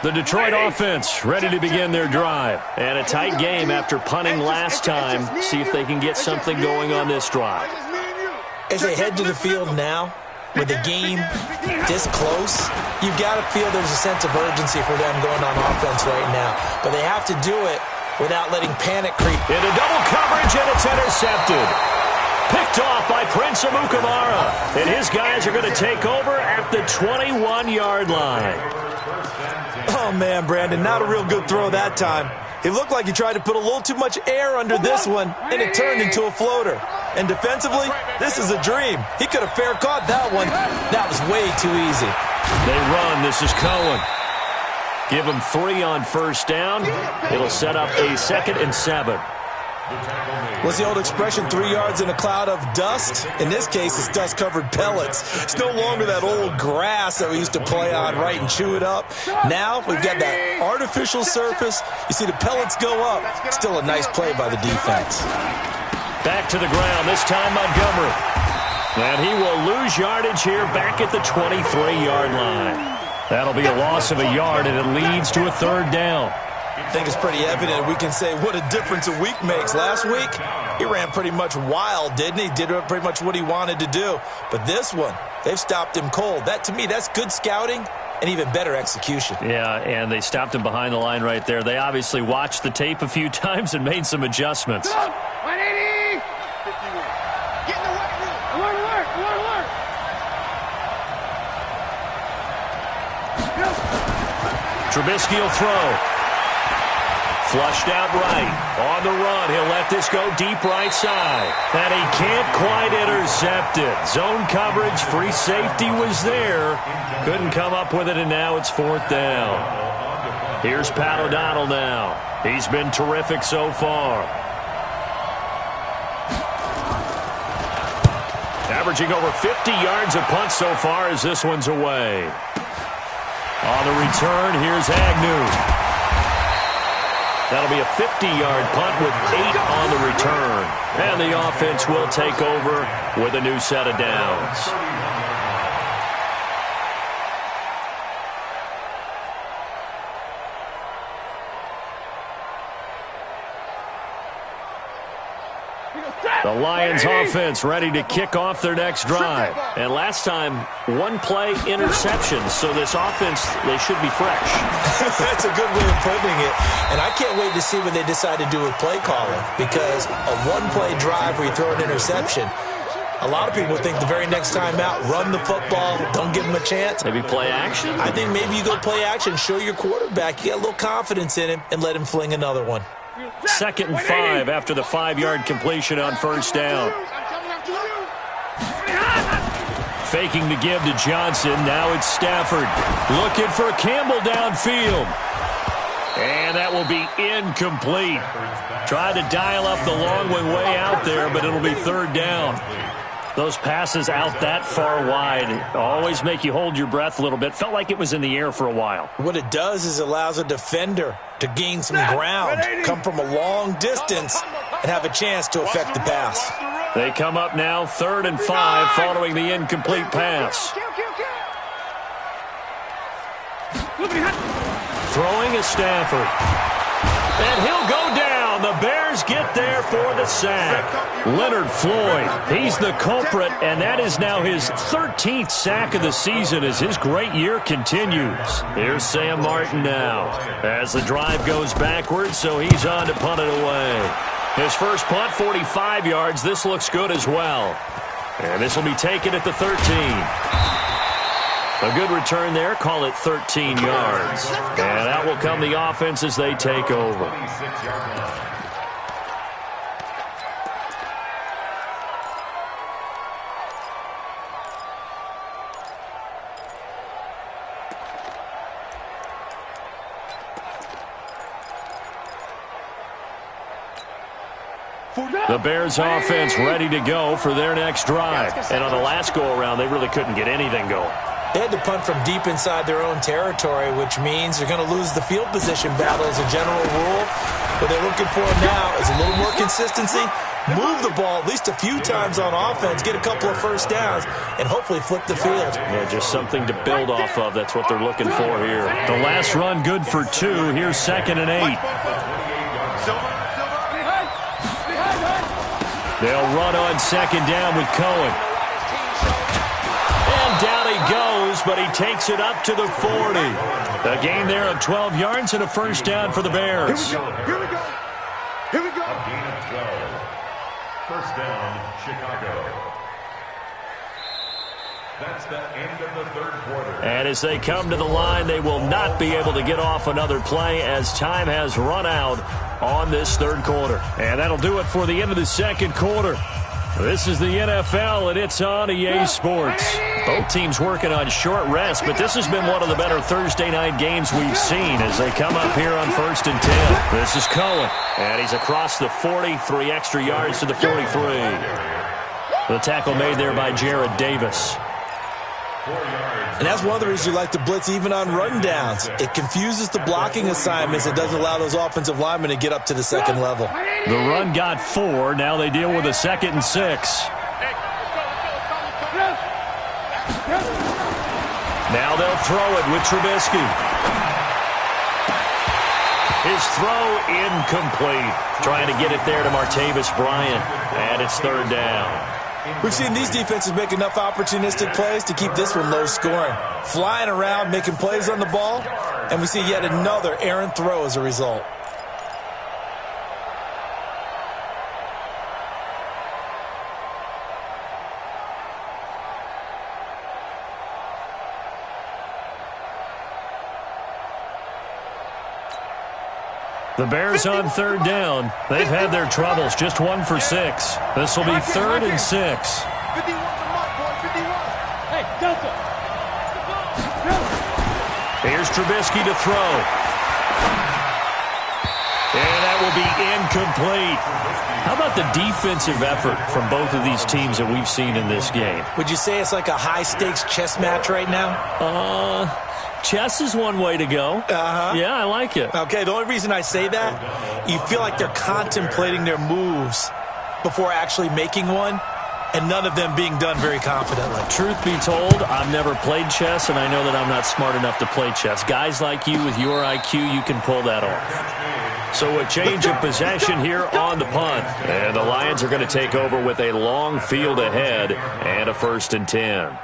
Speaker 1: The Detroit offense ready to begin their drive. And a tight game after punting last time. See if they can get something going on this drive.
Speaker 4: As they head to the field now, with the game this close, you've got to feel there's a sense of urgency for them going on offense right now. But they have to do it without letting panic creep.
Speaker 1: Into double coverage, and it's intercepted. Picked off by Prince Amukamara. And his guys are going to take over at the 21-yard line.
Speaker 4: Oh, man, Brandon, not a real good throw that time. It looked like he tried to put a little too much air under this one, and it turned into a floater. And defensively, this is a dream. He could have fair caught that one. That was way too easy.
Speaker 1: They run. This is Cohen. Give him 3 on 1st down. It'll set up a 2nd and 7.
Speaker 4: What's the old expression, 3 yards in a cloud of dust? In this case, it's dust-covered pellets. It's no longer that old grass that we used to play on, right, and chew it up. Now we've got that artificial surface. You see the pellets go up. Still a nice play by the defense.
Speaker 1: Back to the ground, this time Montgomery. And he will lose yardage here back at the 23-yard line. That'll be a loss of a yard, and it leads to a 3rd down.
Speaker 4: I think it's pretty evident. We can say what a difference a week makes. Last week, he ran pretty much wild, didn't he? Did pretty much what he wanted to do. But this one, they've stopped him cold. That, to me, that's good scouting and even better execution.
Speaker 1: Yeah, and they stopped him behind the line right there. They obviously watched the tape a few times and made some adjustments.
Speaker 5: 180! 51. Get in the right room. Alert, alert, alert, alert.
Speaker 1: Trubisky will throw. Flushed out right. On the run. He'll let this go deep right side. And he can't quite intercept it. Zone coverage, free safety was there. Couldn't come up with it, and now it's 4th down. Here's Pat O'Donnell now. He's been terrific so far. Averaging over 50 yards a punt so far as this one's away. On the return, here's Agnew. That'll be a 50-yard punt with 8 on the return. And the offense will take over with a new set of downs. The Lions offense ready to kick off their next drive. And last time, 1-play interception. So this offense, they should be fresh.
Speaker 4: That's a good way of putting it. And I can't wait to see what they decide to do with play calling. Because a 1-play drive where you throw an interception, A lot of people think the very next time out, run the football, don't give him a chance.
Speaker 1: Maybe play action?
Speaker 4: I think maybe you go play action, show your quarterback you got a little confidence in him, and let him fling another one.
Speaker 1: 2nd and 5 after the 5-yard completion on first down. Faking the give to Johnson. Now it's Stafford. Looking for Campbell downfield. And that will be incomplete. Tried to dial up the long one way out there, but it'll be 3rd down. Those passes out that far wide always make you hold your breath a little bit. Felt like it was in the air for a while.
Speaker 4: What it does is allows a defender to gain some ground, come from a long distance, and have a chance to affect the pass.
Speaker 1: They come up now 3rd and 5 following the incomplete pass. Throwing is Stafford. And he'll go down. The Bears get there for the sack. Leonard Floyd, he's the culprit, and that is now his 13th sack of the season as his great year continues. Here's Sam Martin now as the drive goes backwards, so he's on to punt it away. His first punt, 45 yards. This looks good as well. And this will be taken at the 13. A good return there. Call it 13 yards. And out will come the offense as they take over. The Bears offense ready to go for their next drive. And on the last go-around, they really couldn't get anything going.
Speaker 4: They had to punt from deep inside their own territory, which means they're going to lose the field position battle as a general rule. What they're looking for now is a little more consistency, move the ball at least a few times on offense, get a couple of first downs, and hopefully flip the field.
Speaker 1: Yeah, just something to build off of. That's what they're looking for here. The last run good for 2. Here's 2nd and 8. They'll run on 2nd down with Cohen. And down he goes, but he takes it up to the 40. A gain there of 12 yards and a first down for the Bears.
Speaker 2: Here we go. Here we go.
Speaker 3: A gain of 12. First down, Chicago. That's the end of the 3rd quarter.
Speaker 1: And as they come to the line, they will not be able to get off another play as time has run out on this 3rd quarter. And that'll do it for the end of the 2nd quarter. This is the NFL, and it's on EA Sports. Both teams working on short rest, but this has been one of the better Thursday night games we've seen as they come up here on 1st and 10. This is Cohen, and he's across the 40, 3 extra yards to the 43. The tackle made there by Jared Davis.
Speaker 4: And that's one of the reasons you like to blitz even on rundowns. It confuses the blocking assignments. It doesn't allow those offensive linemen to get up to the 2nd level.
Speaker 1: The run got 4. Now they deal with a 2nd and 6. Now they'll throw it with Trubisky. His throw incomplete. Trying to get it there to Martavis Bryant. And it's 3rd down.
Speaker 4: We've seen these defenses make enough opportunistic plays to keep this one low scoring. Flying around, making plays on the ball, and we see yet another errant throw as a result.
Speaker 1: The Bears on 3rd down. They've had their troubles. Just 1 for 6. This will be 3rd and 6.
Speaker 2: 51's a mark, boy. 51. Hey, Delta.
Speaker 1: Here's Trubisky to throw. And that will be incomplete. How about the defensive effort from both of these teams that we've seen in this game?
Speaker 4: Would you say it's like a high-stakes chess match right now?
Speaker 1: Chess is one way to go. Yeah, I like it.
Speaker 4: Okay, the only reason I say that, you feel like they're contemplating their moves before actually making one, and none of them being done very confidently.
Speaker 1: Truth be told, I've never played chess, and I know that I'm not smart enough to play chess. Guys like you with your IQ, you can pull that off. So a change of possession here on the punt. And the Lions are going to take over with a long field ahead and a 1st and 10.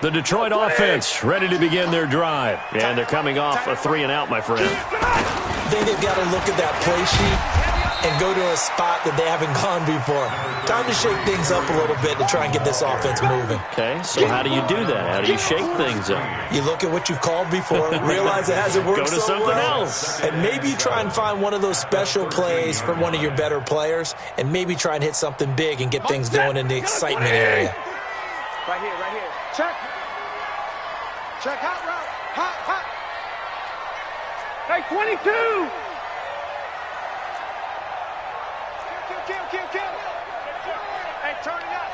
Speaker 1: The Detroit offense ready to begin their drive. And they're coming off a 3-and-out, my friend.
Speaker 4: They think they've got to look at that play sheet and go to a spot that they haven't gone before. Time to shake things up a little bit to try and get this offense moving.
Speaker 1: Okay, so how do you do that? How do you shake things up?
Speaker 4: You look at what you've called before, realize it hasn't worked
Speaker 1: Go to
Speaker 4: so
Speaker 1: something
Speaker 4: well,
Speaker 1: else.
Speaker 4: and maybe try and find one of those special plays from one of your better players, and maybe try and hit something big and get things going in the excitement area.
Speaker 5: Right here, right here. Check. Check, hot route. Hot, hot. Hey, 22. Kill. Hey, turn it up.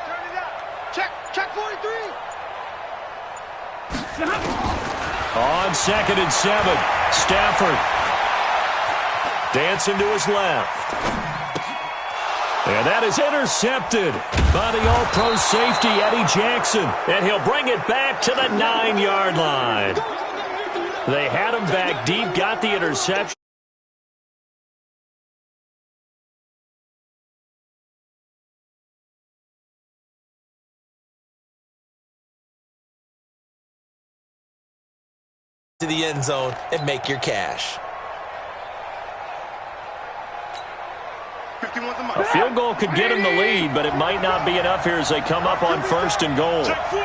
Speaker 5: Check 43.
Speaker 1: On 2nd and 7, Stafford dancing to his left. And that is intercepted by the All-Pro safety, Eddie Jackson. And he'll bring it back to the 9-yard line. They had him back deep, got the interception.
Speaker 4: To the end zone and make your cash.
Speaker 1: A field goal could get him the lead, but it might not be enough here as they come up on 1st and goal.
Speaker 2: Check four.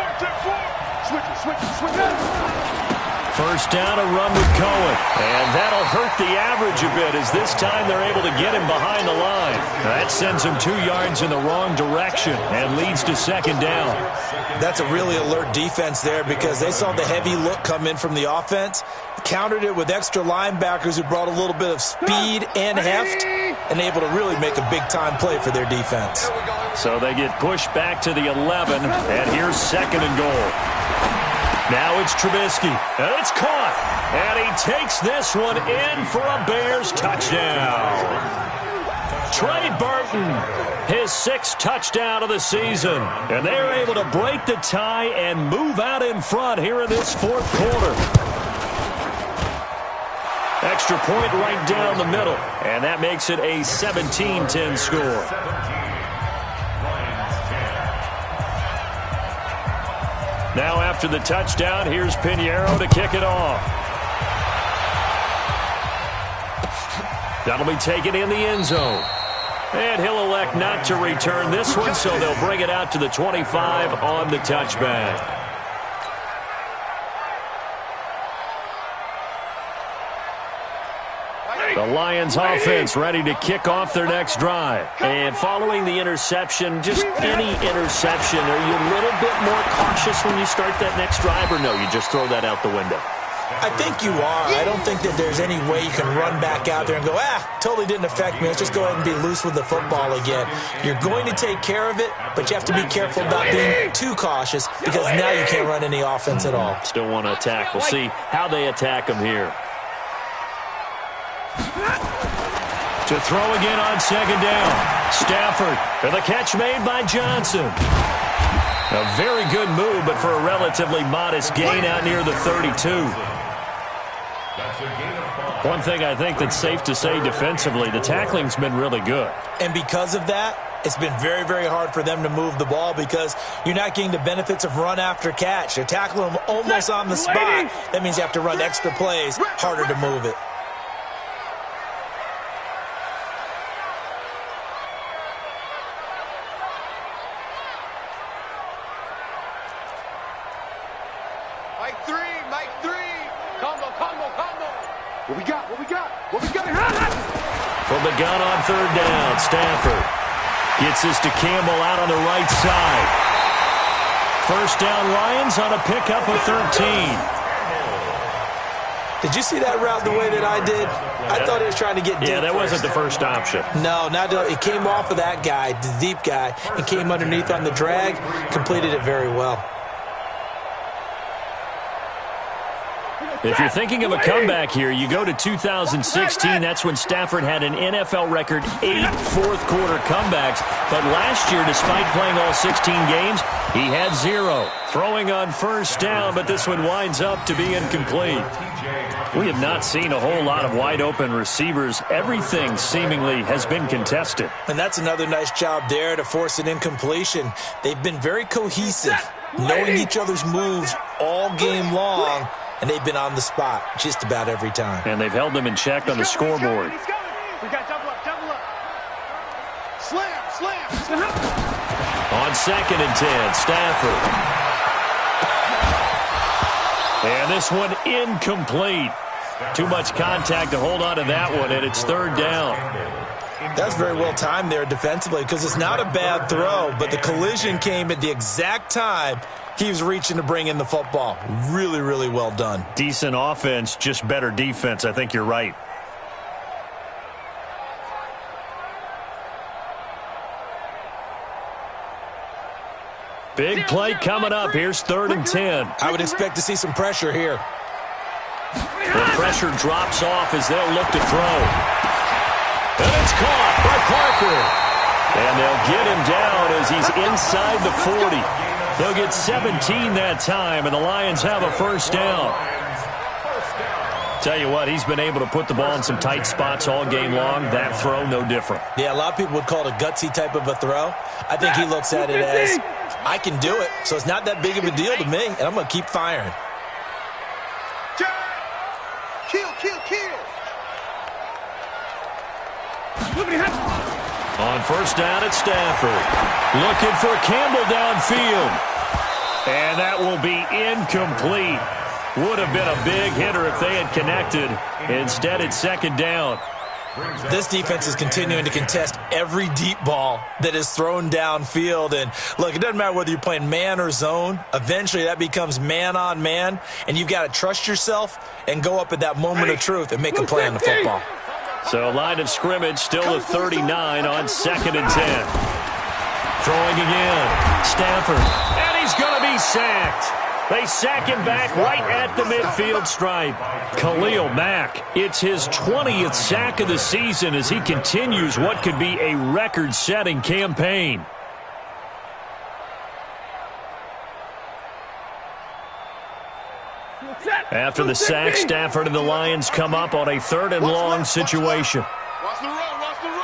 Speaker 2: Switch it.
Speaker 1: First down, a run with Cohen. And that'll hurt the average a bit as this time they're able to get him behind the line. That sends him 2 yards in the wrong direction and leads to 2nd down.
Speaker 4: That's a really alert defense there because they saw the heavy look come in from the offense, countered it with extra linebackers who brought a little bit of speed and heft, and able to really make a big-time play for their defense.
Speaker 1: So they get pushed back to the 11, and here's 2nd and goal. Now it's Trubisky, and it's caught, and he takes this one in for a Bears touchdown. Trey Burton, his 6th touchdown of the season, and they're able to break the tie and move out in front here in this 4th quarter. Extra point right down the middle, and that makes it a 17-10 score. Now after the touchdown, here's Pinheiro to kick it off. That'll be taken in the end zone. And he'll elect not to return this one, so they'll bring it out to the 25 on the touchback. The Lions offense ready to kick off their next drive. And following the interception, just any interception, are you a little bit more cautious when you start that next drive, or no, you just throw that out the window?
Speaker 4: I think you are. I don't think that there's any way you can run back out there and go, totally didn't affect me. Let's just go ahead and be loose with the football again. You're going to take care of it, but you have to be careful about being too cautious because now you can't run any offense at all.
Speaker 1: Still want to attack. We'll see how they attack them here. To throw again on 2nd down. Stafford with a catch made by Johnson. A very good move, but for a relatively modest gain out near the 32. One thing I think that's safe to say defensively, the tackling's been really good.
Speaker 4: And because of that, it's been very, very hard for them to move the ball because you're not getting the benefits of run after catch. You're tackling them almost on the spot. That means you have to run extra plays, harder to move it.
Speaker 5: Mike 3. Combo. What we got?
Speaker 1: From the gun on 3rd down, Stafford gets this to Campbell out on the right side. First down, Lions on a pickup of 13.
Speaker 4: Did you see that route the way that I did? I thought he was trying to get deep.
Speaker 1: Yeah, that wasn't the first option.
Speaker 4: No, it came off of that guy, the deep guy, and came underneath on the drag, completed it very well.
Speaker 1: If you're thinking of a comeback here, you go to 2016. That's when Stafford had an NFL record 8 fourth-quarter comebacks. But last year, despite playing all 16 games, he had 0. Throwing on first down, but this one winds up to be incomplete. We have not seen a whole lot of wide-open receivers. Everything seemingly has been contested.
Speaker 4: And that's another nice job there to force an incompletion. They've been very cohesive, knowing each other's moves all game long, and they've been on the spot just about every time.
Speaker 1: And they've held them in check on the scoreboard.
Speaker 5: He's coming. We got double up, double up. Slam, slam.
Speaker 1: On 2nd and 10, Stafford. And this one incomplete. Too much contact to hold on to that one, and it's 3rd down.
Speaker 4: That's very well timed there defensively because it's not a bad throw, but the collision came at the exact time he was reaching to bring in the football. Really, really well done.
Speaker 1: Decent offense, just better defense. I think you're right. Big play coming up. Here's 3rd and 10.
Speaker 4: I would expect to see some pressure here.
Speaker 1: The pressure drops off as they'll look to throw. And it's caught by Parker. And they'll get him down as he's inside the 40. They'll get 17 that time, and the Lions have a 1st down. Tell you what, he's been able to put the ball in some tight spots all game long. That throw, no different.
Speaker 4: Yeah, a lot of people would call it a gutsy type of a throw. I think he looks at it as, I can do it, so it's not that big of a deal to me, and I'm going to keep firing.
Speaker 5: Kill, kill, kill.
Speaker 1: On 1st down at Stafford. Looking for Campbell downfield. And that will be incomplete. Would have been a big hitter if they had connected. Instead, it's 2nd down.
Speaker 4: This defense is continuing to contest every deep ball that is thrown downfield. And, look, it doesn't matter whether you're playing man or zone. Eventually, that becomes man on man. And you've got to trust yourself and go up at that moment of truth and make a play on the football.
Speaker 1: So, line of scrimmage still at 39 on 2nd and 10. Throwing again. Stafford. And he's going to be sacked. They sack him back right at the midfield stripe. Khalil Mack, it's his 20th sack of the season as he continues what could be a record-setting campaign. After the sack, Stafford and the Lions come up on a 3rd and long situation.
Speaker 2: Watch the run, watch the run.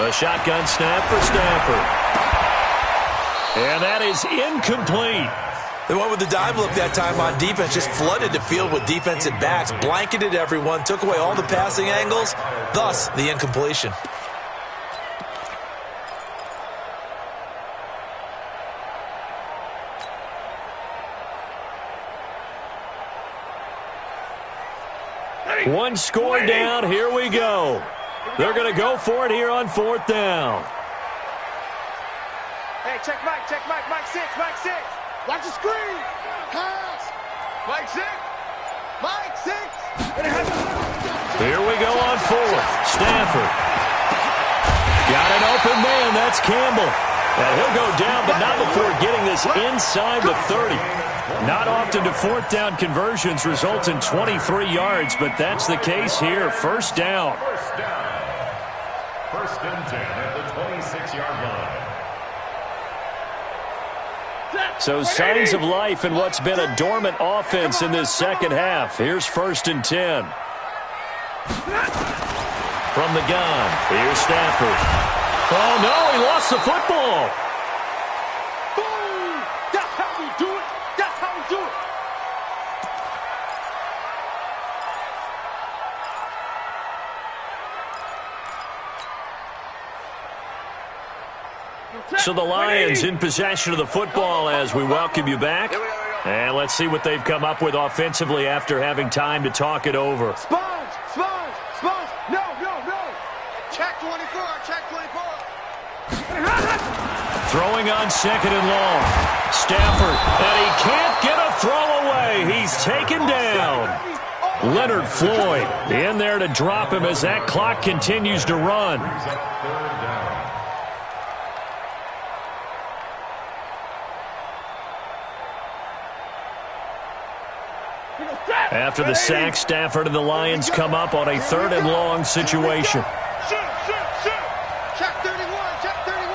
Speaker 1: A shotgun snap for Stafford. And that is incomplete.
Speaker 4: They went with the dive look that time on defense, just flooded the field with defensive backs, blanketed everyone, took away all the passing angles, thus the incompletion.
Speaker 1: One score down, here we go. They're going to go for it here on 4th down.
Speaker 5: Hey, check Mike, Mike 6, Mike 6. Watch the screen. Pass.
Speaker 2: Mike 6.
Speaker 5: Mike 6.
Speaker 1: Here we go on 4th. Stafford. Got an open man, that's Campbell. Now he'll go down, but not before getting this inside the 30. Not often do 4th down conversions result in 23 yards, but that's the case here. 1st down.
Speaker 3: 1st and 10 at the 26-yard line.
Speaker 1: So signs of life in what's been a dormant offense in this 2nd half. Here's 1st and 10. From the gun, here's Stafford. Oh, no, he lost the football.
Speaker 5: Boom! That's how we do it. That's how we do it.
Speaker 1: So the Lions in possession of the football as we welcome you back. And let's see what they've come up with offensively after having time to talk it over.
Speaker 5: Sponge, sponge, sponge. No. Check 24, check 24.
Speaker 1: Throwing on 2nd and long. Stafford, and he can't get a throw away. He's taken down. Leonard Floyd in there to drop him as that clock continues to run. After the sack, Stafford and the Lions come up on a 3rd and long situation.
Speaker 5: Shoot. Check 31, check 31.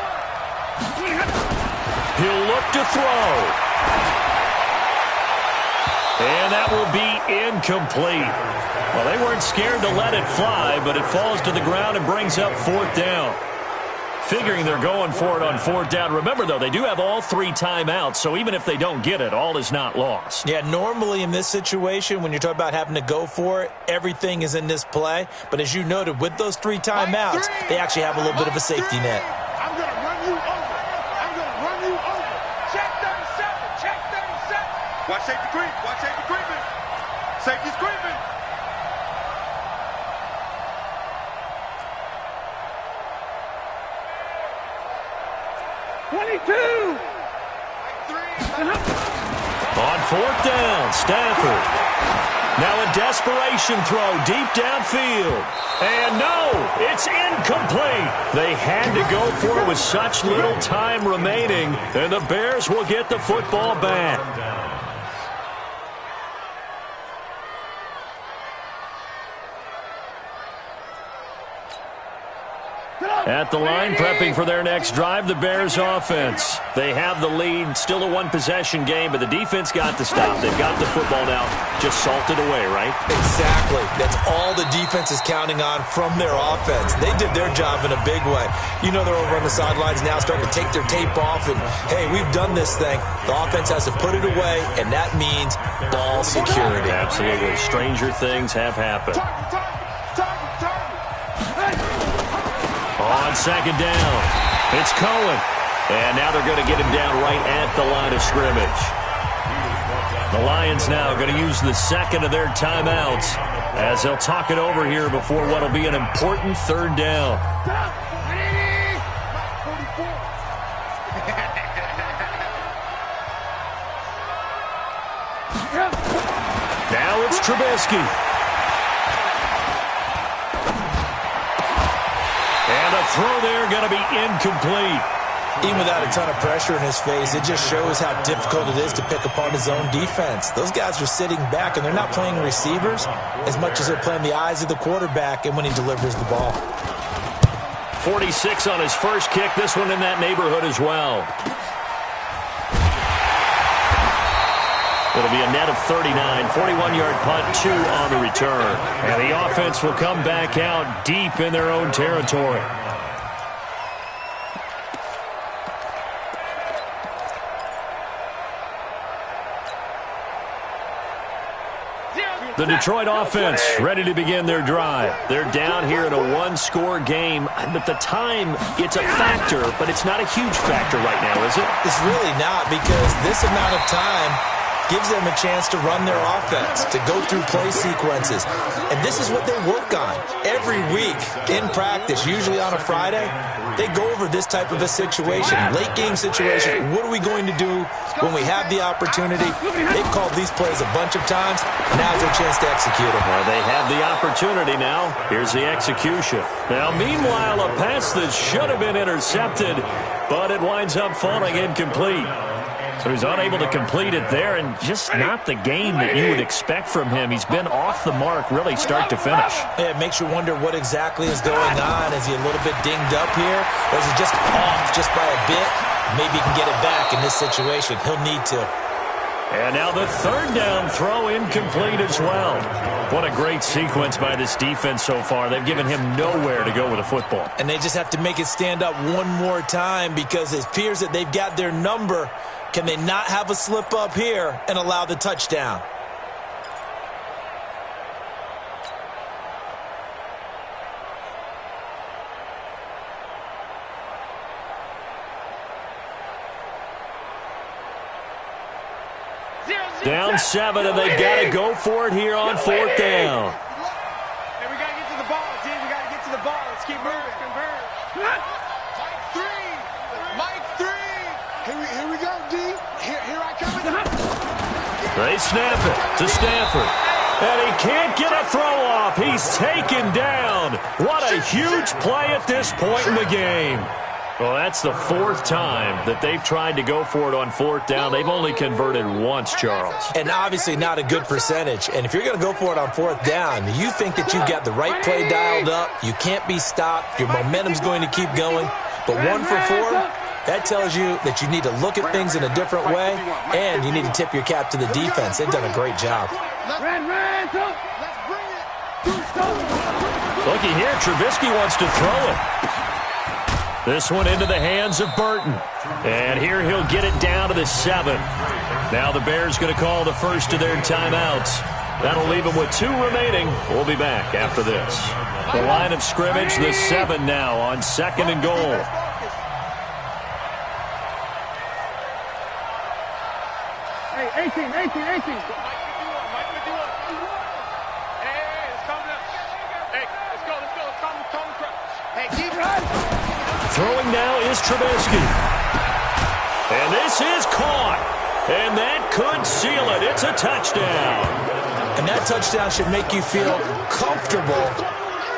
Speaker 1: He'll look to throw. And that will be incomplete. Well, they weren't scared to let it fly, but it falls to the ground and brings up 4th down. figuring they're going for it on 4th down. Remember, though, they do have all 3 timeouts, so even if they don't get it, all is not lost.
Speaker 4: Yeah, normally in this situation, when you're talking about having to go for it, everything is in this play. But as you noted, with those 3 timeouts, they actually have a little bit of a safety net.
Speaker 5: I'm going to run you over. I'm going to run you over. Check 37. Check 37. Watch safety creep. Watch safety creeping. Safety's creeping.
Speaker 1: On 4th down, Stafford. Now a desperation throw deep downfield. And no, it's incomplete. They had to go for it with such little time remaining, and the Bears will get the football back. At the line, prepping for their next drive, the Bears offense. They have the lead, still a one-possession game, but the defense got to stop. They've got the football now, just salted away, right?
Speaker 4: Exactly. That's all the defense is counting on from their offense. They did their job in a big way. You know they're over on the sidelines now, starting to take their tape off, and, hey, we've done this thing. The offense has to put it away, and that means ball security.
Speaker 1: Absolutely. Stranger things have happened. On 2nd down, it's Cohen. And now they're going to get him down right at the line of scrimmage. The Lions now going to use the 2nd of their timeouts as they'll talk it over here before what will be an important 3rd down. Now it's Trubisky. And a throw there going to be incomplete.
Speaker 4: Even without a ton of pressure in his face, it just shows how difficult it is to pick apart his own defense. Those guys are sitting back, and they're not playing receivers as much as they're playing the eyes of the quarterback and when he delivers the ball.
Speaker 1: 46 on his first kick. This one in that neighborhood as well. It'll be a net of 39, 41-yard punt, 2 on the return. And the offense will come back out deep in their own territory. The Detroit offense ready to begin their drive. They're down here in a one-score game, but the time, it's a factor, but it's not a huge factor right now, is it?
Speaker 4: It's really not, because this amount of time gives them a chance to run their offense, to go through play sequences. And this is what they work on every week in practice, usually on a Friday. They go over this type of a situation, late game situation. What are we going to do when we have the opportunity? They've called these plays a bunch of times. Now's their chance to execute them.
Speaker 1: Well, they have the opportunity now. Here's the execution. Now, meanwhile, a pass that should have been intercepted, but it winds up falling incomplete. So he's unable to complete it there, and just not the game that you would expect from him. He's been off the mark, really, start to finish.
Speaker 4: Yeah, it makes you wonder what exactly is going on. Is he a little bit dinged up here, or is he just off just by a bit? Maybe he can get it back in this situation. He'll need to.
Speaker 1: And now the 3rd down throw incomplete as well. What a great sequence by this defense so far. They've given him nowhere to go with the football.
Speaker 4: And they just have to make it stand up one more time, because it appears that they've got their number. Can they not have a slip up here and allow the touchdown?
Speaker 1: Down 7, and they've got to go for it here on 4th down.
Speaker 5: Hey, we got to get to the ball, G. We got to get to the ball. Let's keep moving. Mike 3. Here we go, D. Here I come.
Speaker 1: They snap it to Stafford. And he can't get a throw off. He's taken down. What a huge play at this point in the game. Well, that's the 4th time that they've tried to go for it on 4th down. They've only converted once, Charles.
Speaker 4: And obviously not a good percentage. And if you're going to go for it on 4th down, you think that you've got the right play dialed up. You can't be stopped. Your momentum's going to keep going. But 1 for 4, that tells you that you need to look at things in a different way, and you need to tip your cap to the defense. They've done a great job.
Speaker 1: Looky here, Trubisky wants to throw it. This one into the hands of Burton. And here he'll get it down to the 7. Now the Bears going to call the first of their timeouts. That'll leave them with 2 remaining. We'll be back after this. The line of scrimmage, the 7 now on 2nd and goal.
Speaker 2: Hey, 18. Mike, what you want? Hey, it's coming up. Hey, let's go. Come. Hey, keep running.
Speaker 1: Throwing now is Trubisky. And this is caught. And that could seal it. It's a touchdown.
Speaker 4: And that touchdown should make you feel comfortable.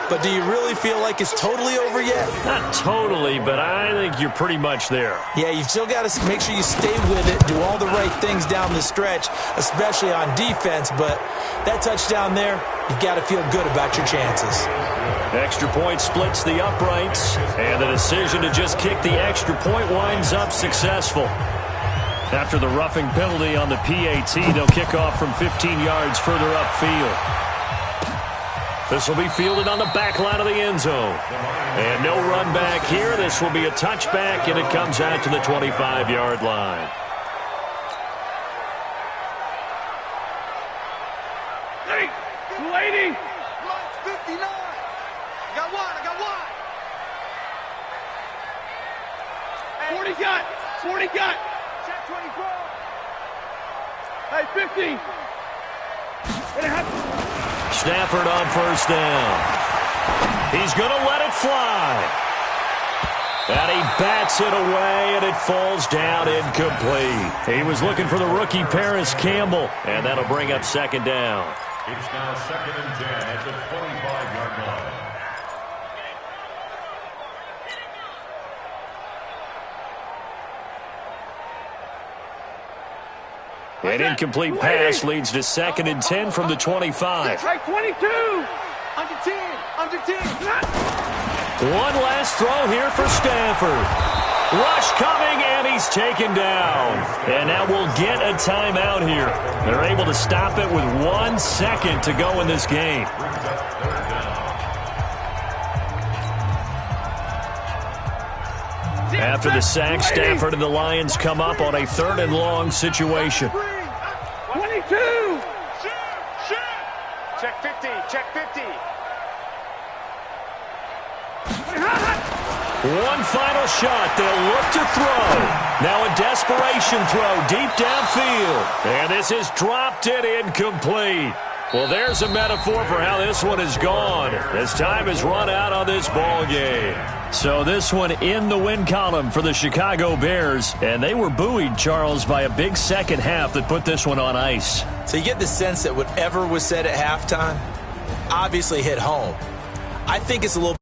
Speaker 4: But do you really feel like it's totally over yet?
Speaker 1: Not totally, but I think you're pretty much there.
Speaker 4: Yeah, you've still got to make sure you stay with it, do all the right things down the stretch, especially on defense. But that touchdown there, you've got to feel good about your chances.
Speaker 1: Extra point splits the uprights, and the decision to just kick the extra point winds up successful. After the roughing penalty on the PAT, they'll kick off from 15 yards further upfield. This will be fielded on the back line of the end zone. And no run back here. This will be a touchback, and it comes out to the 25-yard line.
Speaker 2: Hey, lady!
Speaker 5: Mike's 59. I got one.
Speaker 2: 40 got.
Speaker 5: Check 24.
Speaker 2: Hey, 50. It happened.
Speaker 1: Stafford on first down. He's going to let it fly. And he bats it away, and it falls down incomplete. He was looking for the rookie Paris Campbell, and that'll bring up 2nd down.
Speaker 3: It's now 2nd and 10 at the 25-yard line.
Speaker 1: An incomplete pass leads to 2nd and 10 from the 25.
Speaker 2: Right, 22.
Speaker 5: Under 10.
Speaker 1: One last throw here for Stafford. Rush coming, and he's taken down. And now we'll get a timeout here. They're able to stop it with 1 second to go in this game. After the sack, Stafford and the Lions come up on a 3rd and long situation.
Speaker 2: 22.
Speaker 5: Shoot. Check 50.
Speaker 1: One final shot. They'll look to throw. Now a desperation throw deep downfield. And this is dropped it incomplete. Well, there's a metaphor for how this one has gone as time has run out on this ball game. So this one in the win column for the Chicago Bears. And they were buoyed, Charles, by a big second half that put this one on ice.
Speaker 4: So you get the sense that whatever was said at halftime obviously hit home. I think it's a little